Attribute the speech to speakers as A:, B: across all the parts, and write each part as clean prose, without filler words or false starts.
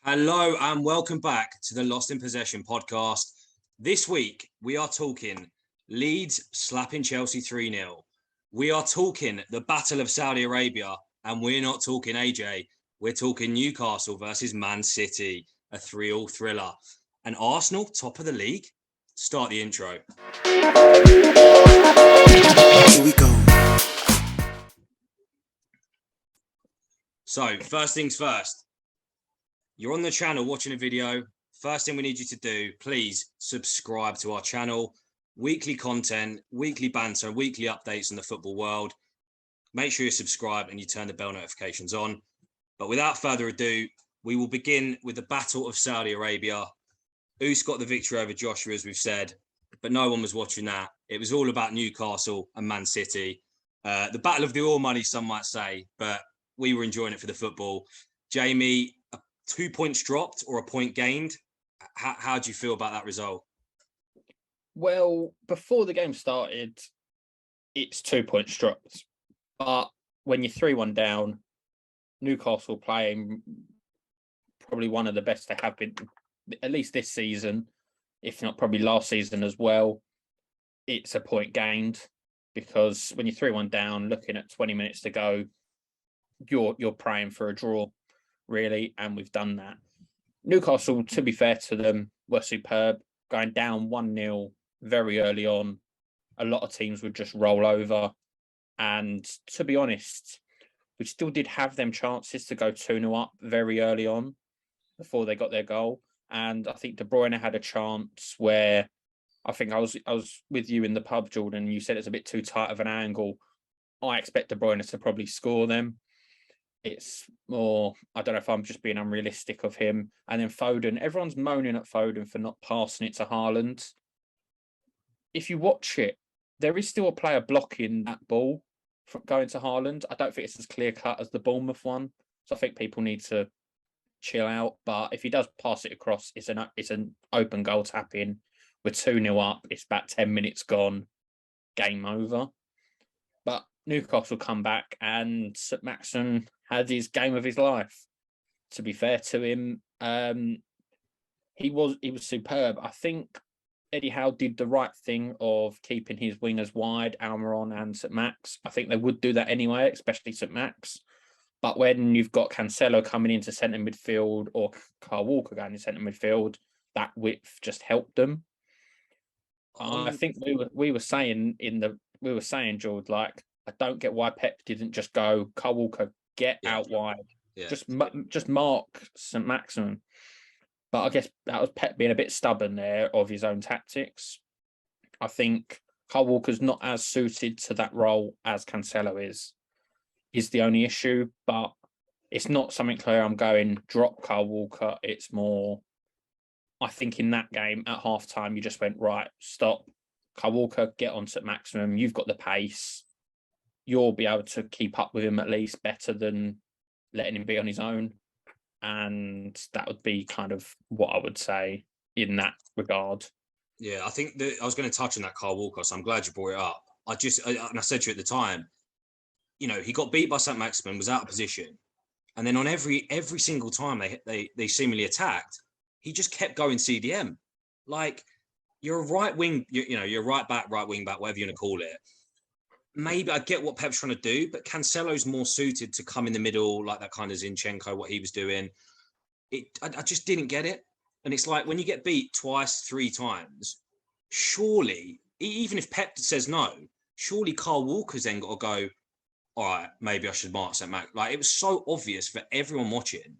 A: Hello and welcome back to the Lost in Possession podcast. This week, we are talking Leeds slapping Chelsea 3-0. We are talking the Battle of Saudi Arabia, and we're not talking AJ. We're talking Newcastle versus Man City, a 3-3 thriller. And Arsenal, top of the league? Start the intro.
B: Here we go.
A: So, first things first. You're on the channel watching a video. First thing we need you to do, please subscribe to our channel. Weekly content, weekly banter, weekly updates on the football world. Make sure you subscribe and you turn the bell notifications on. But without further ado, we will begin with the Battle of Saudi Arabia. Us got the victory over Joshua, as we've said, but no one was watching that. It was all about Newcastle and Man City. The battle of the all money, some might say, but we were enjoying it for the football. Jamie, 2 points dropped or a point gained. How do you feel about that result?
C: Well, before the game started, it's 2 points dropped. But when you're 3-1 down, Newcastle playing probably one of the best they have been, at least this season, if not probably last season as well, it's a point gained. Because when you're 3-1 down, looking at 20 minutes to go, you're praying for a draw, really, and we've done that. Newcastle, to be fair to them, were superb. Going down 1-0 very early on, a lot of teams would just roll over. And to be honest, we still did have them chances to go 2-0 up very early on before they got their goal. And I think De Bruyne had a chance where I think I was with you in the pub, Jordan. You said it's a bit too tight of an angle. I expect De Bruyne to probably score them. It's more, I don't know if I'm just being unrealistic of him. And then Foden, everyone's moaning at Foden for not passing it to Haaland. If you watch it, there is still a player blocking that ball from going to Haaland. I don't think it's as clear cut as the Bournemouth one. So I think people need to chill out. But if he does pass it across, it's an open goal tap in. We're 2-0 up. It's about 10 minutes gone. Game over. But Newcastle come back and St. Maximin had his game of his life. To be fair to him, he was superb. I think Eddie Howe did the right thing of keeping his wingers wide, Almiron and St. Max. I think they would do that anyway, especially St. Max. But when you've got Cancelo coming into centre midfield or Kyle Walker going into centre midfield, that width just helped them. I think we were saying, George, like, I don't get why Pep didn't just go, Kyle Walker, get out wide. Yeah. Just mark St. Maximin. But I guess that was Pep being a bit stubborn there of his own tactics. I think Kyle Walker's not as suited to that role as Cancelo is the only issue. But it's not something clear I'm going, drop Kyle Walker. It's more, I think in that game at halftime, you just went, right, stop. Kyle Walker, get on St. Maximin. You've got the pace. You'll be able to keep up with him at least better than letting him be on his own. And that would be kind of what I would say in that regard.
A: Yeah, I think that I was going to touch on that Kyle Walker, so I'm glad you brought it up. I said to you at the time, he got beat by St. Maximin, was out of position. And then on every single time they seemingly attacked, he just kept going CDM. Like, you're a right wing, you're right back, right wing back, whatever you want to call it. Maybe I get what Pep's trying to do, but Cancelo's more suited to come in the middle, like that kind of Zinchenko, what he was doing. I just didn't get it. And it's like when you get beat twice, 3 times, surely, even if Pep says no, surely Kyle Walker's then got to go, all right, maybe I should mark St. Max. Like, it was so obvious for everyone watching.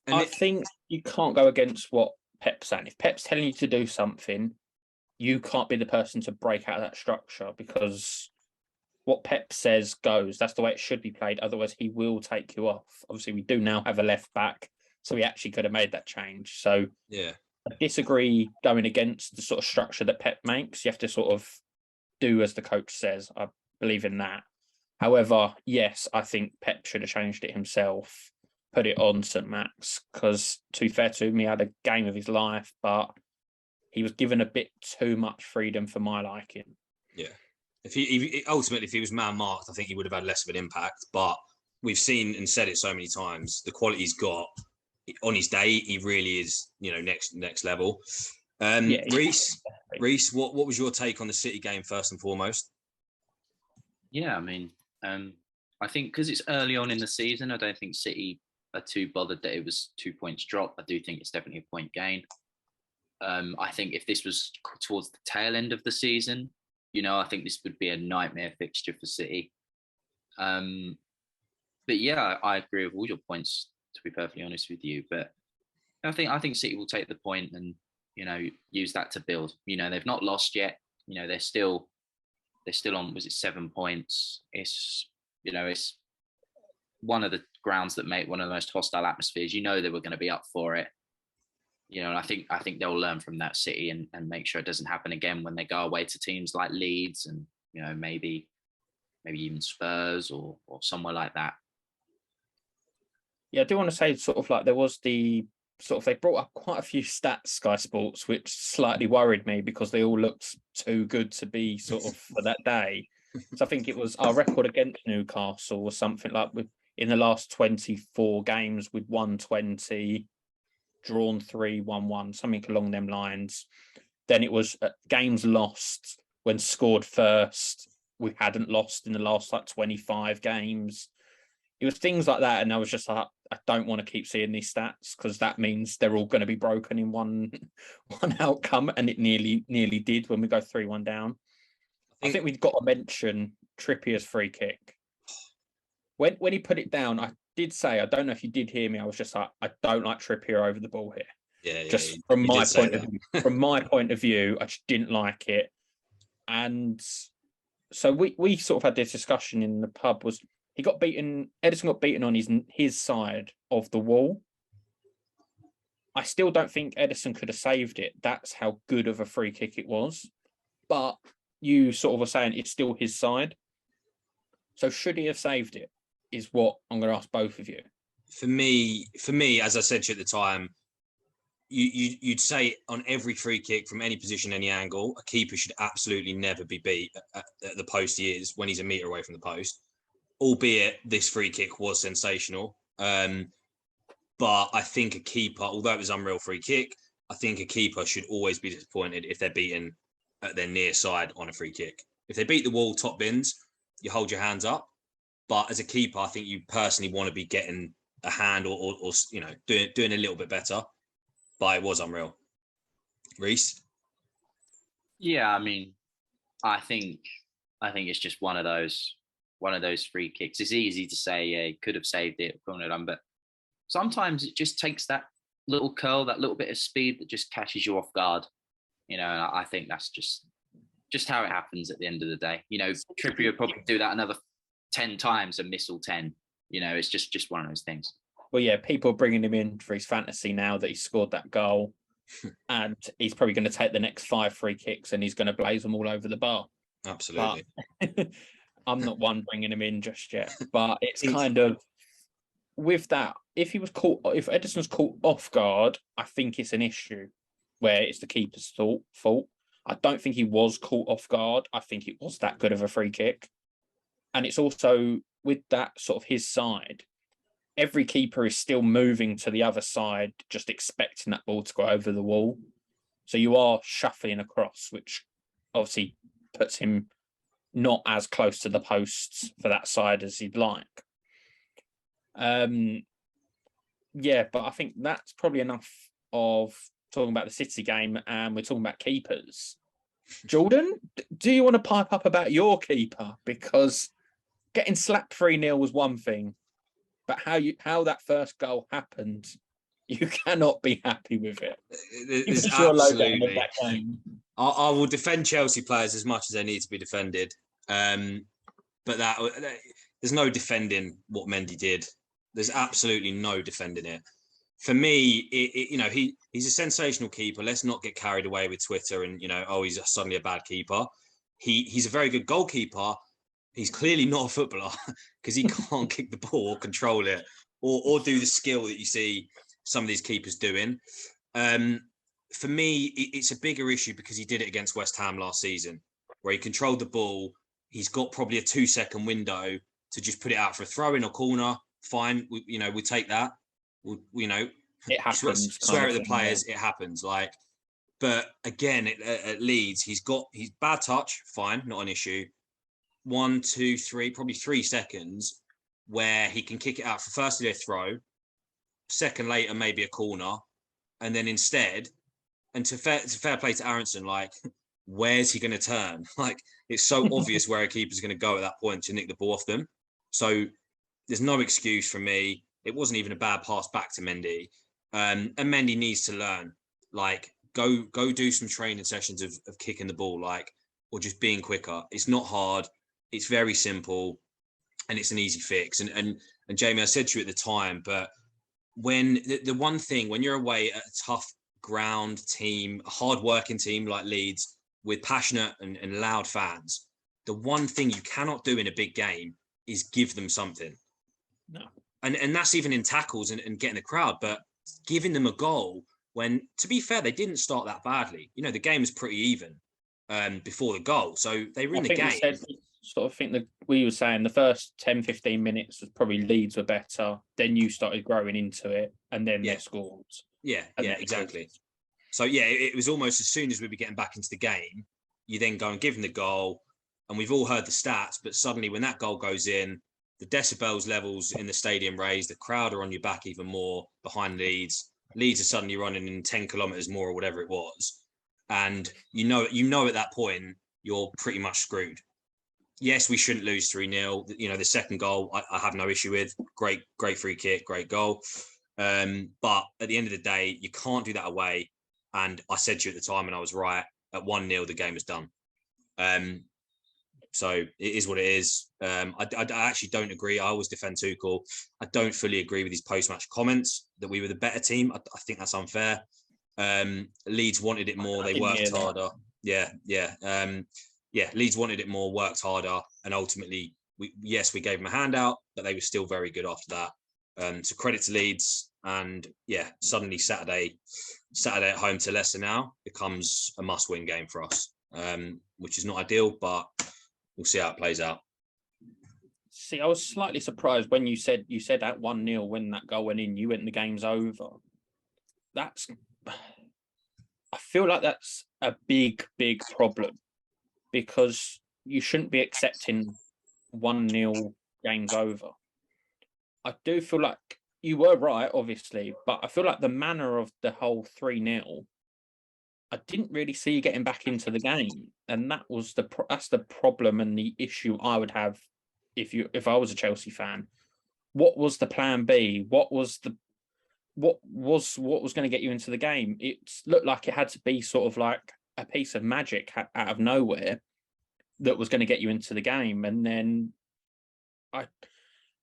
C: And I think you can't go against what Pep's saying. If Pep's telling you to do something, you can't be the person to break out of that structure, because what Pep says goes. That's the way it should be played. Otherwise, he will take you off. Obviously, we do now have a left back, so he actually could have made that change. So
A: yeah,
C: I disagree going against the sort of structure that Pep makes. You have to sort of do as the coach says. I believe in that. However, yes, I think Pep should have changed it himself, put it on St. Max, because to be fair to him, he had a game of his life, but he was given a bit too much freedom for my liking.
A: Yeah. If he was man marked, I think he would have had less of an impact. But we've seen and said it so many times. The quality he's got, on his day, he really is, next level.
C: Yeah,
A: Reece, what was your take on the City game first and foremost?
B: Yeah, I mean, I think because it's early on in the season, I don't think City are too bothered that it was 2 points drop. I do think it's definitely a point gain. I think if this was towards the tail end of the season, I think this would be a nightmare fixture for City. But yeah, I agree with all your points, to be perfectly honest with you. But I think City will take the point and use that to build. They've not lost yet. They're still on. Was it 7 points? It's one of the grounds that make one of the most hostile atmospheres. They were going to be up for it. And I think they'll learn from that, City, and make sure it doesn't happen again when they go away to teams like Leeds and maybe even Spurs or somewhere like that.
C: Yeah, I do want to say sort of like there was they brought up quite a few stats, Sky Sports, which slightly worried me because they all looked too good to be sort of for that day. So I think it was our record against Newcastle was something like in the last 24 games we'd won 20, drawn 3, won 1, something along them lines. Then it was games lost when scored first. We hadn't lost in the last 25 games. It was things like that, and I was just like, I don't want to keep seeing these stats because that means they're all going to be broken in one outcome, and it nearly did when we go 3-1 down. I think we've got to mention Trippier's free kick. When he put it down, I did say, I don't know if you did hear me, I was just like, I don't like Trippier over the ball here.
A: Yeah,
C: just from my point of view, from my point of view, I just didn't like it. And so we sort of had this discussion in the pub. Was he got beaten? Ederson got beaten on his side of the wall. I still don't think Ederson could have saved it. That's how good of a free kick it was. But you sort of were saying it's still his side. So should he have saved it? Is what I'm going to ask both of you.
A: For me, as I said to you at the time, you'd say on every free kick from any position, any angle, a keeper should absolutely never be beat at the post he is when he's a metre away from the post. Albeit this free kick was sensational. But I think a keeper, although it was an unreal free kick, I think a keeper should always be disappointed if they're beaten at their near side on a free kick. If they beat the wall, top bins, you hold your hands up. But as a keeper, I think you personally want to be getting a hand or doing a little bit better. But it was unreal. Reece?
B: Yeah, I mean, I think it's just one of those free kicks. It's easy to say, yeah, he could have saved it, but sometimes it just takes that little curl, that little bit of speed that just catches you off guard. And I think that's just how it happens at the end of the day. Trippier would probably do that another 10 times and miss all 10. It's just one of those things.
C: Well, yeah, people are bringing him in for his fantasy now that he scored that goal. And he's probably going to take the next 5 free kicks and he's going to blaze them all over the bar.
A: Absolutely.
C: But I'm not one bringing him in just yet. But it's kind of, with that, if Ederson's caught off guard, I think it's an issue where it's the keeper's fault. I don't think he was caught off guard. I think it was that good of a free kick. And it's also with that sort of his side, every keeper is still moving to the other side, just expecting that ball to go over the wall. So you are shuffling across, which obviously puts him not as close to the posts for that side as he'd like. Yeah, but I think that's probably enough of talking about the City game, and we're talking about keepers. Jordan, do you want to pipe up about your keeper? Because getting slapped 3-0 was one thing, but how that first goal happened, you cannot be happy with it.
A: There's absolutely. I will defend Chelsea players as much as they need to be defended, but there's no defending what Mendy did. There's absolutely no defending it. For me, he's a sensational keeper. Let's not get carried away with Twitter and he's suddenly a bad keeper. He's a very good goalkeeper. He's clearly not a footballer because he can't kick the ball or control it or do the skill that you see some of these keepers doing. For me, it's a bigger issue because he did it against West Ham last season, where he controlled the ball. He's got probably a 2-second window to just put it out for a throw in or corner. Fine, we take that.
C: it happens.
A: Swear at the players, it happens. Like, but again, at Leeds, he's bad touch, fine, not an issue. 1, 2, 3, probably 3 seconds where he can kick it out for firstly a throw, second later maybe a corner, and then instead, and to fair play to Aronson, like, where's he going to turn? Like, it's so obvious where a keeper's going to go at that point to nick the ball off them. So there's no excuse for me. It wasn't even a bad pass back to Mendy. And Mendy needs to learn, like, go do some training sessions of kicking the ball, like, or just being quicker. It's not hard. It's very simple, and it's an easy fix. And Jamie, I said to you at the time, but when the one thing, when you're away at a tough ground team, a hard-working team like Leeds with passionate and loud fans, the one thing you cannot do in a big game is give them something.
C: No.
A: And that's even in tackles and getting the crowd, but giving them a goal when, to be fair, they didn't start that badly. You know, the game was pretty even before the goal. So they were in the game.
C: I think that we were saying the first 10, 15 minutes was probably Leeds were better. Then you started growing into it, and then they scored. Yeah,
A: exactly. So, it was almost as soon as we were getting back into the game, you then go and give them the goal. And we've all heard the stats, but suddenly when that goal goes in, the decibels levels in the stadium raise, the crowd are on your back even more behind Leeds. Leeds are suddenly running in 10 kilometres more or whatever it was. And you know at that point, you're pretty much screwed. Yes, we shouldn't lose 3-0. You know, the second goal, I have no issue with. Great free kick, great goal. But at the end of the day, you can't do that away. And I said to you at the time, and I was right, at 1-0, the game is done. So it is what it is. I actually don't agree. I always defend Tuchel. I don't fully agree with his post-match comments that we were the better team. I think that's unfair. Leeds wanted it more. They worked harder. Yeah. Leeds wanted it more, worked harder, and ultimately, we gave them a handout, but they were still very good after that. So credit to Leeds, and suddenly Saturday at home to Leicester now becomes a must-win game for us, which is not ideal, but we'll see how it plays out.
C: See, I was slightly surprised when you said at 1-0 when that goal went in, you went the game's over. I feel like that's a big problem, because you shouldn't be accepting 1-0 games over. I do feel like you were right, obviously, but I feel like the manner of the whole 3-0, I didn't really see you getting back into the game, and that's the problem and the issue I would have if I was a Chelsea fan. What was the plan B? What was going to get you into the game? It looked like it had to be sort of like a piece of magic out of nowhere that was going to get you into the game. And then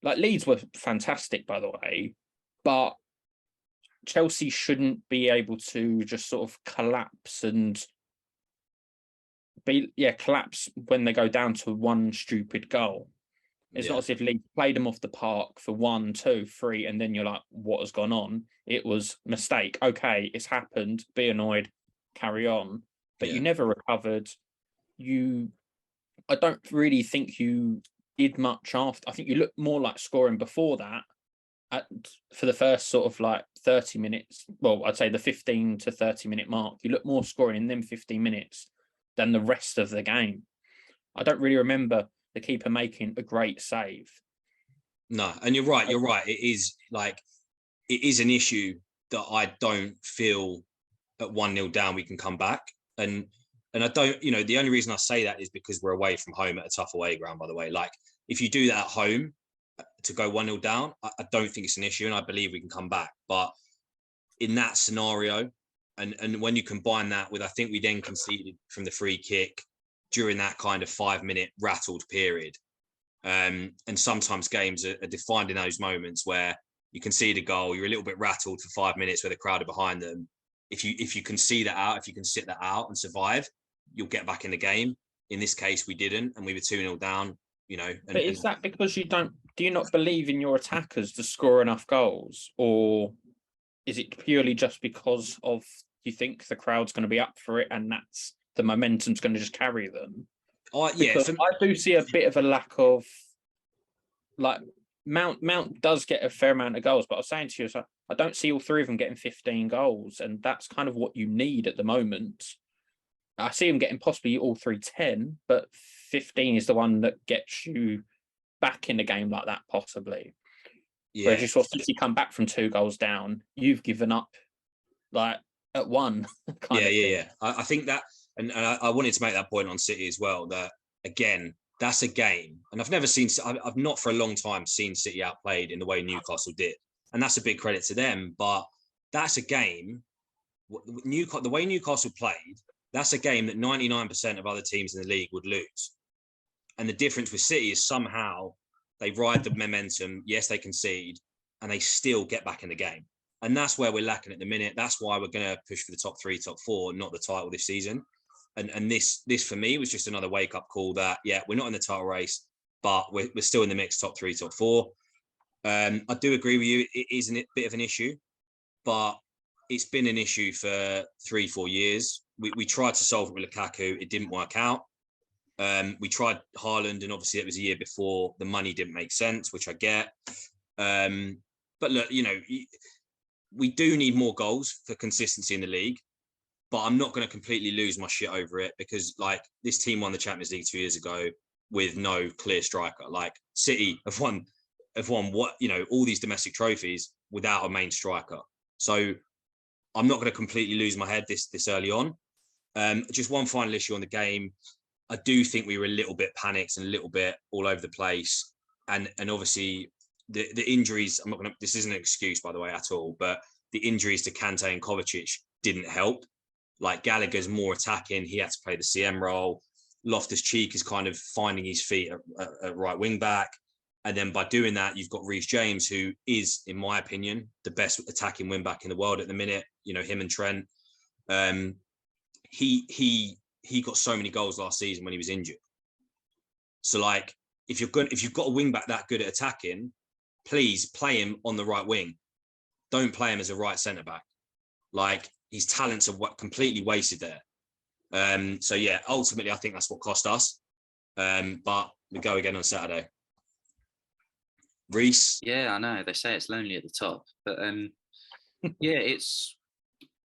C: Leeds were fantastic, by the way, but Chelsea shouldn't be able to just sort of collapse when they go down to one stupid goal. It's not as if Leeds played them off the park for 1, 2, 3, and then you're like, what has gone on? It was mistake. Okay, it's happened. Be annoyed. Carry on. But you never recovered. I don't really think you did much after. I think you looked more like scoring before that. For the first sort of like 30 minutes, well, I'd say the 15 to 30 minute mark, you look more scoring in them 15 minutes than the rest of the game. I don't really remember the keeper making a great save.
A: No, and you're right. It is an issue that I don't feel at 1-0 down we can come back. And I don't, the only reason I say that is because we're away from home at a tough away ground, by the way. Like, if you do that at home to go 1-0 down, I don't think it's an issue, and I believe we can come back. But in that scenario, and when you combine that with, I think we then conceded from the free kick during that kind of 5-minute rattled period. And sometimes games are defined in those moments where you concede a goal, you're a little bit rattled for 5 minutes where the crowd are behind them. If you can see that out, if you can sit that out and survive, you'll get back in the game. In this case, we didn't, and we were 2-0 down,
C: But is that because do you not believe in your attackers to score enough goals? Or is it purely just because of you think the crowd's going to be up for it and that's the momentum's going to just carry them? I do see a bit of a lack of, like, Mount does get a fair amount of goals, but I was saying to you, I don't see all three of them getting 15 goals, and that's kind of what you need at the moment. I see them getting possibly all 10, but 15 is the one that gets you back in the game like that, possibly.
A: Yeah.
C: Whereas you saw City come back from 2 goals down, you've given up like at one.
A: Yeah. I think that, and I wanted to make that point on City as well, that again, that's a game. And I've not for a long time seen City outplayed in the way Newcastle did. And that's a big credit to them. But that's a game, the way Newcastle played, that's a game that 99% of other teams in the league would lose. And the difference with City is somehow they ride the momentum. Yes, they concede, and they still get back in the game. And that's where we're lacking at the minute. That's why we're going to push for the top 3, top 4, not the title this season. And this for me was just another wake up call that, yeah, we're not in the title race, but we're still in the mix, top 3, top 4. I do agree with you. It is a bit of an issue, but it's been an issue for 3-4 years. We tried to solve it with Lukaku. It didn't work out. We tried Haaland, and obviously it was a year before. The money didn't make sense, which I get. But look, we do need more goals for consistency in the league. But I'm not going to completely lose my shit over it, because like this team won the Champions League 2 years ago with no clear striker. Like City have won what, all these domestic trophies without a main striker. So I'm not going to completely lose my head this early on. Just one final issue on the game. I do think we were a little bit panicked and a little bit all over the place. And obviously the injuries, this isn't an excuse, by the way, at all, but the injuries to Kante and Kovacic didn't help. Like Gallagher's more attacking. He had to play the CM role. Loftus-Cheek is kind of finding his feet at right wing back. And then by doing that, you've got Reece James, who is, in my opinion, the best attacking wing back in the world at the minute. Him and Trent. He got so many goals last season when he was injured. So like, if you've got a wing back that good at attacking, please play him on the right wing. Don't play him as a right centre back. Like, his talents are completely wasted there. So yeah, ultimately, I think that's what cost us. But we go again on Saturday. Reece?
B: Yeah, I know. They say it's lonely at the top, but yeah, it's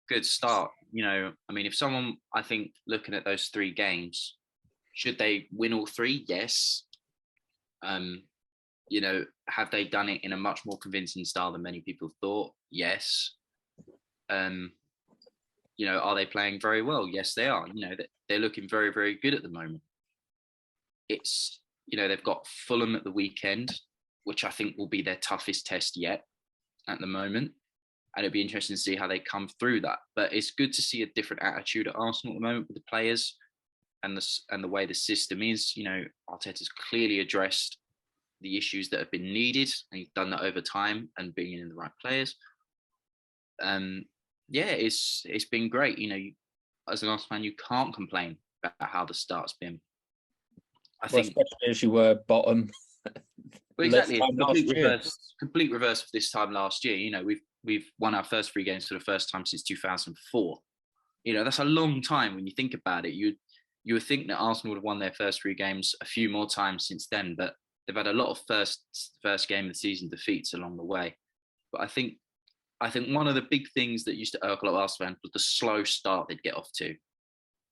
B: good start. If someone, I think, looking at those 3 games, should they win all 3? Yes. Have they done it in a much more convincing style than many people thought? Yes. Are they playing very well? Yes, they are. They're looking very, very good at the moment. It's, they've got Fulham at the weekend, which I think will be their toughest test yet at the moment. And it'd be interesting to see how they come through that. But it's good to see a different attitude at Arsenal at the moment with the players and the way the system is. Arteta's clearly addressed the issues that have been needed, and he's done that over time and bringing in the right players. Yeah, it's been great. As an Arsenal fan, you can't complain about how the start's been. I think,
C: especially as you were bottom.
B: Well, exactly. Complete reverse of this time last year. We've won our first 3 games for the first time since 2004. That's a long time when you think about it. You would think that Arsenal would have won their first 3 games a few more times since then, but they've had a lot of first game of the season defeats along the way. But I think one of the big things that used to irk a lot of Arsenal fans was the slow start they'd get off to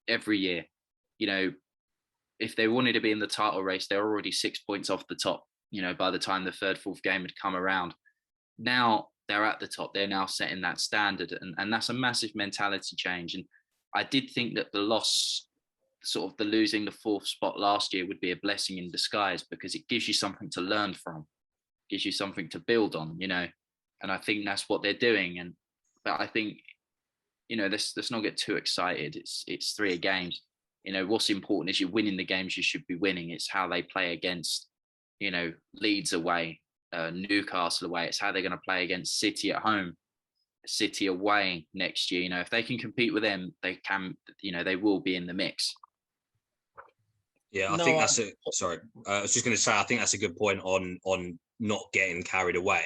B: every year. If they wanted to be in the title race, they're already 6 points off the top, by the time the 3rd, 4th game had come around. Now they're at the top. They're now setting that standard. And that's a massive mentality change. And I did think that the losing the 4th spot last year would be a blessing in disguise, because it gives you something to learn from, gives you something to build on, And I think that's what they're doing. But I think, let's not get too excited. It's 3 games. What's important is you're winning the games you should be winning. It's how they play against, Leeds away, Newcastle away. It's how they're going to play against City at home, City away next year. If they can compete with them, they can, they will be in the mix.
A: Yeah, I think that's sorry. I was just going to say, I think that's a good point on not getting carried away.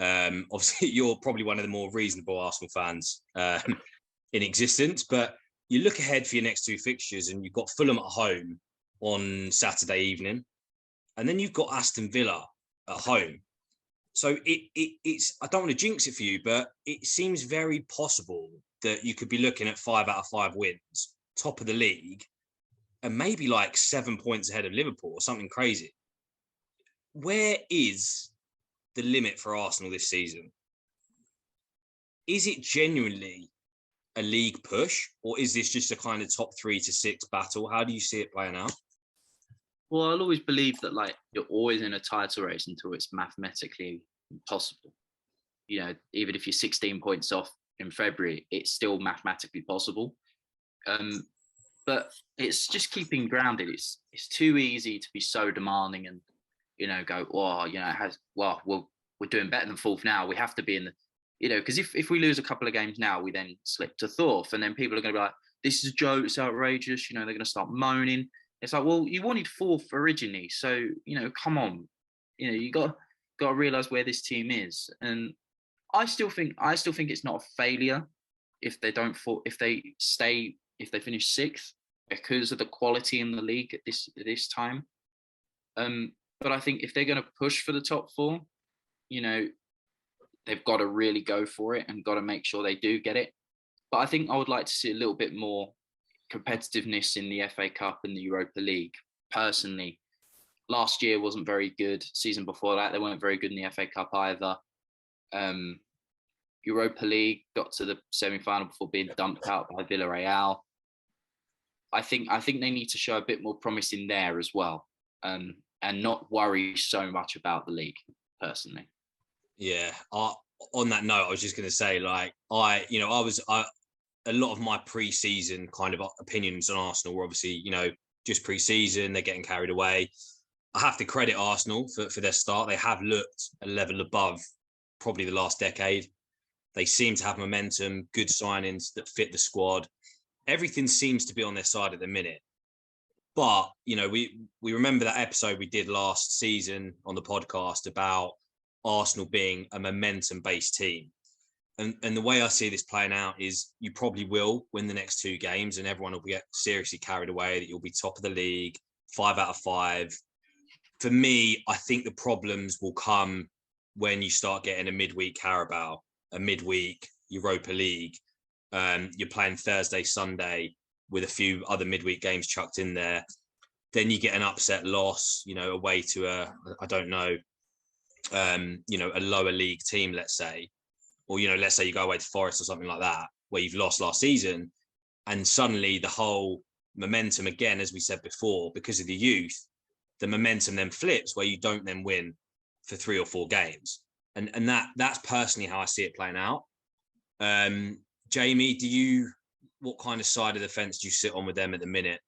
A: Obviously, you're probably one of the more reasonable Arsenal fans in existence, but you look ahead for your next 2 fixtures, and you've got Fulham at home on Saturday evening, and then you've got Aston Villa at home. So it's I don't want to jinx it for you, but it seems very possible that you could be looking at 5 out of 5 wins, top of the league, and maybe like 7 points ahead of Liverpool or something crazy. Where is the limit for Arsenal this season? Is it genuinely a league push, or is this just a kind of top 3 to 6 battle? How do you see it playing out?
B: Well, I'll always believe that like you're always in a title race until it's mathematically impossible. You know, even if you're 16 points off in February, it's still mathematically possible. But it's just keeping grounded. It's too easy to be so demanding and, you know, go, well, you know, we're doing better than fourth now. We have to be in the, you know, because if we lose a couple of games now, we then slip to fourth, and then people are going to be like, this is a joke, it's outrageous. You know, they're going to start moaning. It's like, well, you wanted fourth originally, so, you know, come on, you know, you got to realize where this team is. And I still think it's not a failure if they finish sixth, because of the quality in the league at this time. But I think if they're going to push for the top 4, you know, they've got to really go for it and got to make sure they do get it. But I think I would like to see a little bit more competitiveness in the FA Cup and the Europa League. Personally, last year wasn't very good. Season before that, they weren't very good in the FA Cup either. Europa League got to the semi-final before being dumped out by Villarreal. I think they need to show a bit more promise in there as well, and not worry so much about the league. Personally,
A: yeah. On that note, I was just going to say, like, a lot of my pre-season kind of opinions on Arsenal were obviously, you know, just pre-season, they're getting carried away. I have to credit Arsenal for their start. They have looked a level above probably the last decade. They seem to have momentum, good signings that fit the squad. Everything seems to be on their side at the minute. But, you know, we remember that episode we did last season on the podcast about Arsenal being a momentum-based team. And the way I see this playing out is you probably will win the next 2 games and everyone will get seriously carried away that you'll be top of the league, 5 out of 5. For me, I think the problems will come when you start getting a midweek Carabao, a midweek Europa League. You're playing Thursday, Sunday with a few other midweek games chucked in there. Then you get an upset loss, you know, away to a lower league team, let's say. Or, you know, let's say you go away to Forest or something like that, where you've lost last season. And suddenly the whole momentum, again, as we said before, because of the youth, the momentum then flips where you don't then win for 3 or 4 games. And that's personally how I see it playing out. Jamie, what kind of side of the fence do you sit on with them at the minute?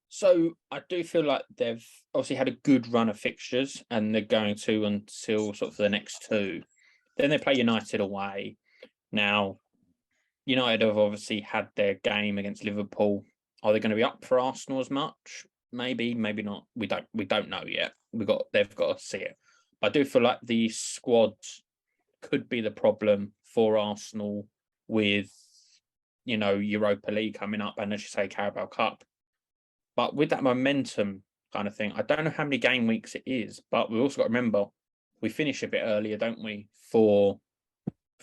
C: So I do feel like they've obviously had a good run of fixtures and they're going to until sort of the next 2. Then they play United away. Now, United have obviously had their game against Liverpool. Are they going to be up for Arsenal as much? Maybe, maybe not. We don't know yet. They've got to see it. But I do feel like the squad could be the problem for Arsenal with, you know, Europa League coming up and, as you say, Carabao Cup. But with that momentum kind of thing, I don't know how many game weeks it is, but we've also got to remember we finish a bit earlier, don't we, for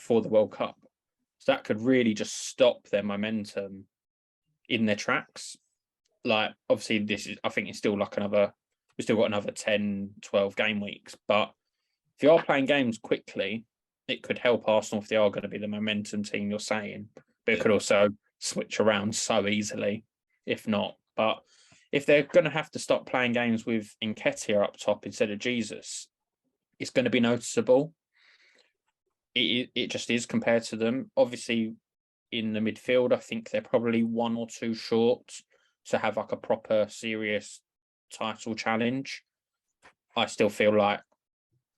C: the World Cup. So that could really just stop their momentum in their tracks. Like, obviously, I think it's still like we've still got another 10, 12 game weeks. But if you are playing games quickly, it could help Arsenal if they are going to be the momentum team you're saying. But it could also switch around so easily if not. But if they're going to have to stop playing games with Nketiah up top instead of Jesus, it's going to be noticeable. It just is compared to them. Obviously, in the midfield, I think they're probably 1 or 2 short to have like a proper, serious title challenge. I still feel like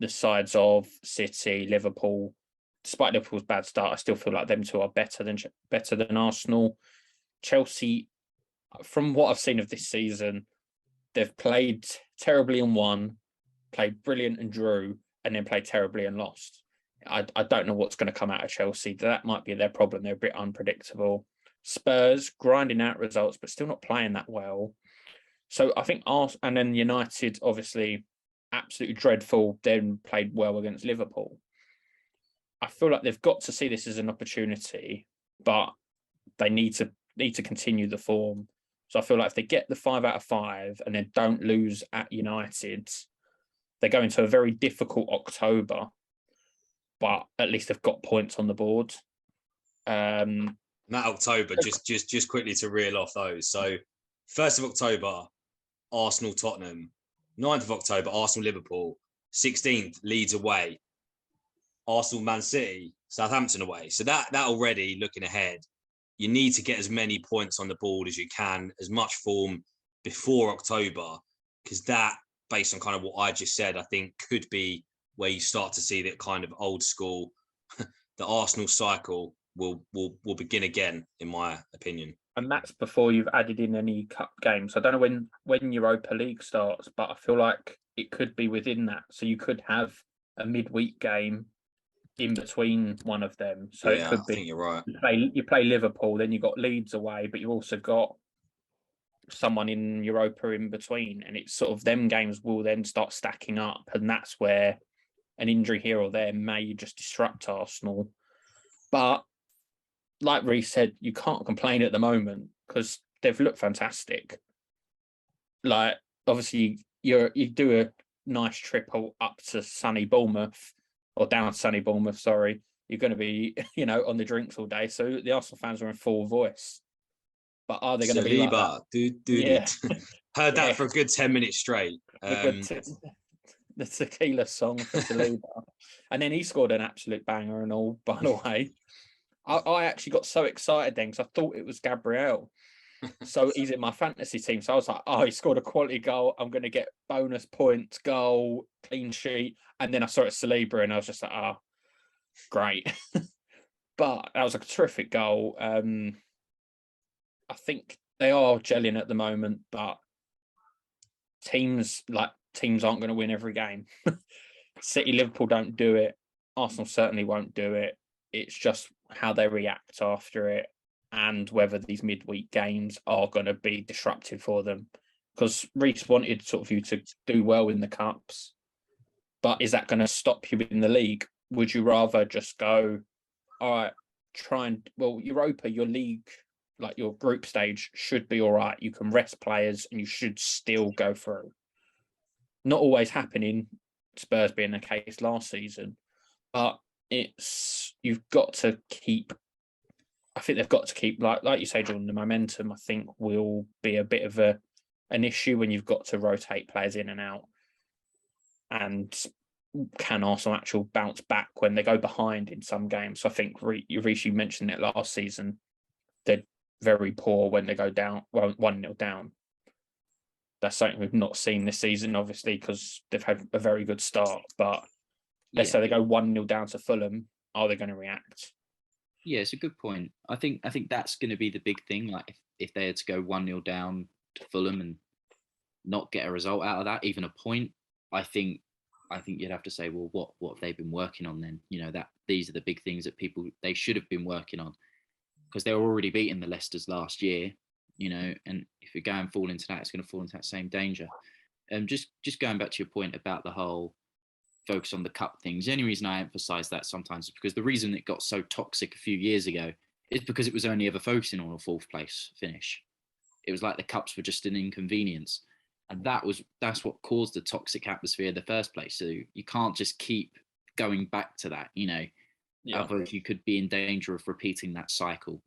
C: the sides of City, Liverpool, despite Liverpool's bad start, I still feel like them 2 are better than Arsenal. Chelsea, from what I've seen of this season, they've played terribly and won, played brilliant and drew, and then played terribly and lost. I don't know what's going to come out of Chelsea. That might be their problem. They're a bit unpredictable. Spurs grinding out results, but still not playing that well. So I think and then United, obviously, absolutely dreadful, then played well against Liverpool. I feel like they've got to see this as an opportunity, but they need to continue the form. So I feel like if they get the 5 out of 5 and then don't lose at United, they go into a very difficult October, but at least they've got points on the board.
A: That October, just quickly to reel off those. So 1st of October, Arsenal, Tottenham. 9th of October, Arsenal, Liverpool. 16th, Leeds away. Arsenal, Man City, Southampton away. So that already, looking ahead, you need to get as many points on the board as you can, as much form before October, because that, based on kind of what I just said, I think could be where you start to see that kind of old school, the Arsenal cycle will begin again, in my opinion.
C: And that's before you've added in any cup games. I don't know when Europa League starts, but I feel like it could be within that. So you could have a midweek game in between one of them. So
A: yeah,
C: it could
A: I
C: be,
A: think you're right.
C: You play Liverpool, then you've got Leeds away, but you've also got someone in Europa in between. And it's sort of them games will then start stacking up. And that's where an injury here or there may just disrupt Arsenal. But like Reece said, you can't complain at the moment because they've looked fantastic. Like, obviously, you do a nice trip up to sunny Bournemouth, or down to sunny Bournemouth, sorry. You're going to be, on the drinks all day. So the Arsenal fans are in full voice. But are they going to be like that?
A: Yeah. Heard that for a good 10 minutes straight.
C: The tequila song for Saliba. And then he scored an absolute banger and all, by the way. I actually got so excited then because I thought it was Gabriel. So he's in my fantasy team. So I was like, he scored a quality goal. I'm going to get bonus points, goal, clean sheet. And then I saw it Saliba and I was just like, great. But that was a terrific goal. I think they are gelling at the moment, but teams aren't going to win every game. City, Liverpool don't do it. Arsenal certainly won't do it. It's just how they react after it and whether these midweek games are going to be disruptive for them. Because Reece wanted sort of you to do well in the Cups, but is that going to stop you in the league? Would you rather just go, all right, Europa, your league, like your group stage should be all right. You can rest players and you should still go through. Not always happening, Spurs being the case last season, but you've got to keep, I think they've got to keep, like you say, Jordan, the momentum, I think, will be a bit of an issue when you've got to rotate players in and out. And can Arsenal actually bounce back when they go behind in some games? So I think, Reece, you mentioned it last season, they're very poor when they go down, 1-0 down. That's something we've not seen this season, obviously, because they've had a very good start. But let's say they go 1-0 down to Fulham, are they going to react?
B: Yeah, it's a good point. I think that's going to be the big thing. Like if they had to go 1-0 down to Fulham and not get a result out of that, even a point, I think you'd have to say, well, what have they been working on then? That these are the big things that they should have been working on, because they were already beating the Leicesters last year, and if you go and fall into that, it's going to fall into that same danger. Just going back to your point about the whole focus on the cup things. The only reason I emphasize that sometimes is because the reason it got so toxic a few years ago is because it was only ever focusing on a 4th place finish. It was like the cups were just an inconvenience. And that's what caused the toxic atmosphere in the first place. So you can't just keep going back to that, Otherwise you could be in danger of repeating that cycle.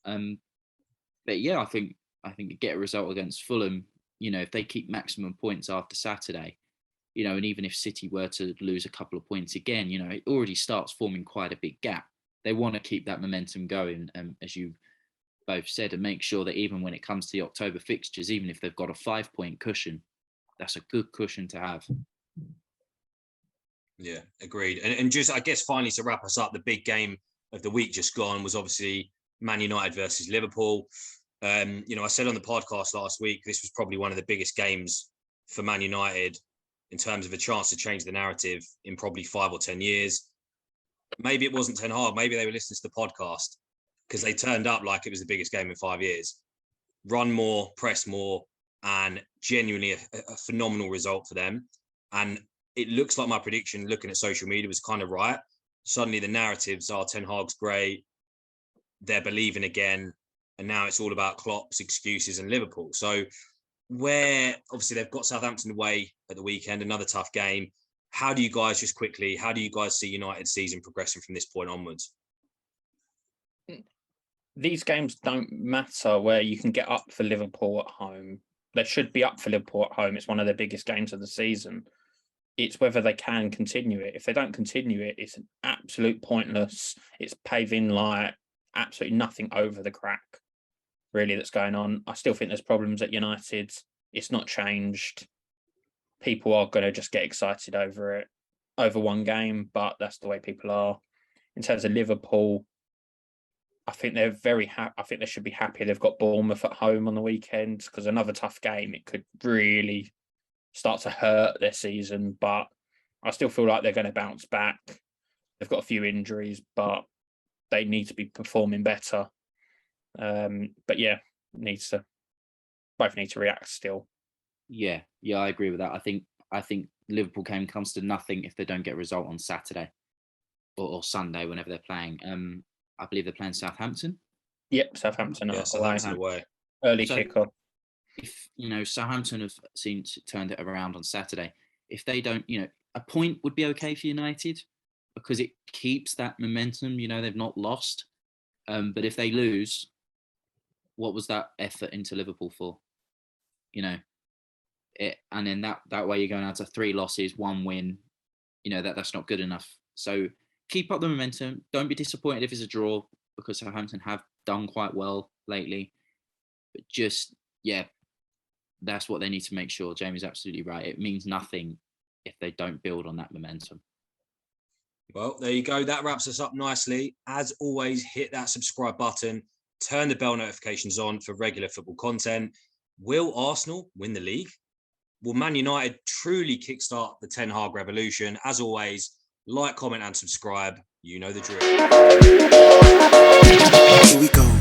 B: But yeah, I think you get a result against Fulham, if they keep maximum points after Saturday, and even if City were to lose a couple of points again, it already starts forming quite a big gap. They want to keep that momentum going, as you both said, and make sure that even when it comes to the October fixtures, even if they've got a 5-point cushion, that's a good cushion to have.
A: Yeah, agreed. And just, I guess, finally to wrap us up, the big game of the week just gone was obviously Man United versus Liverpool. I said on the podcast last week, this was probably one of the biggest games for Man United in terms of a chance to change the narrative in probably 5 or 10 years. Maybe it wasn't Ten Hag. Maybe they were listening to the podcast, because they turned up like it was the biggest game in 5 years. Run more, press more, and genuinely a phenomenal result for them. And it looks like my prediction, looking at social media, was kind of right. Suddenly the narratives are Ten Hag's great, they're believing again, and now it's all about Klopp's excuses and Liverpool. So where obviously they've got Southampton away at the weekend, another tough game. How do you guys see United's season progressing from this point onwards?
C: These games don't matter where you can get up for Liverpool at home. They should be up for Liverpool at home. It's one of the biggest games of the season. It's whether they can continue it. If they don't continue it, it's an absolute pointless. It's paving like absolutely nothing over the crack, really, that's going on. I still think there's problems at United. It's not changed. People are going to just get excited over it, over one game, but that's the way people are. In terms of Liverpool, I think they're very happy. I think they should be happy they've got Bournemouth at home on the weekend, because another tough game, it could really start to hurt their season. But I still feel like they're going to bounce back. They've got a few injuries, but they need to be performing better. But yeah, both need to react still.
B: Yeah, I agree with that. I think Liverpool game comes to nothing if they don't get a result on Saturday or Sunday, whenever they're playing. I believe they're playing Southampton.
C: Yep, Southampton
A: away.
C: Early
B: So,
C: kickoff.
B: If Southampton have turned it around on Saturday, if they don't, a point would be okay for United, because it keeps that momentum. They've not lost. But if they lose, what was that effort into Liverpool for? And then that way you're going out to 3 losses, 1 win. That's not good enough. So keep up the momentum. Don't be disappointed if it's a draw, because Southampton have done quite well lately. But just, that's what they need to make sure. Jamie's absolutely right. It means nothing if they don't build on that momentum.
A: Well, there you go. That wraps us up nicely. As always, hit that subscribe button. Turn the bell notifications on for regular football content. Will Arsenal win the league? Will Man United truly kickstart the Ten Hag revolution? As always, like, comment and subscribe. You know the drill.
D: Here we go.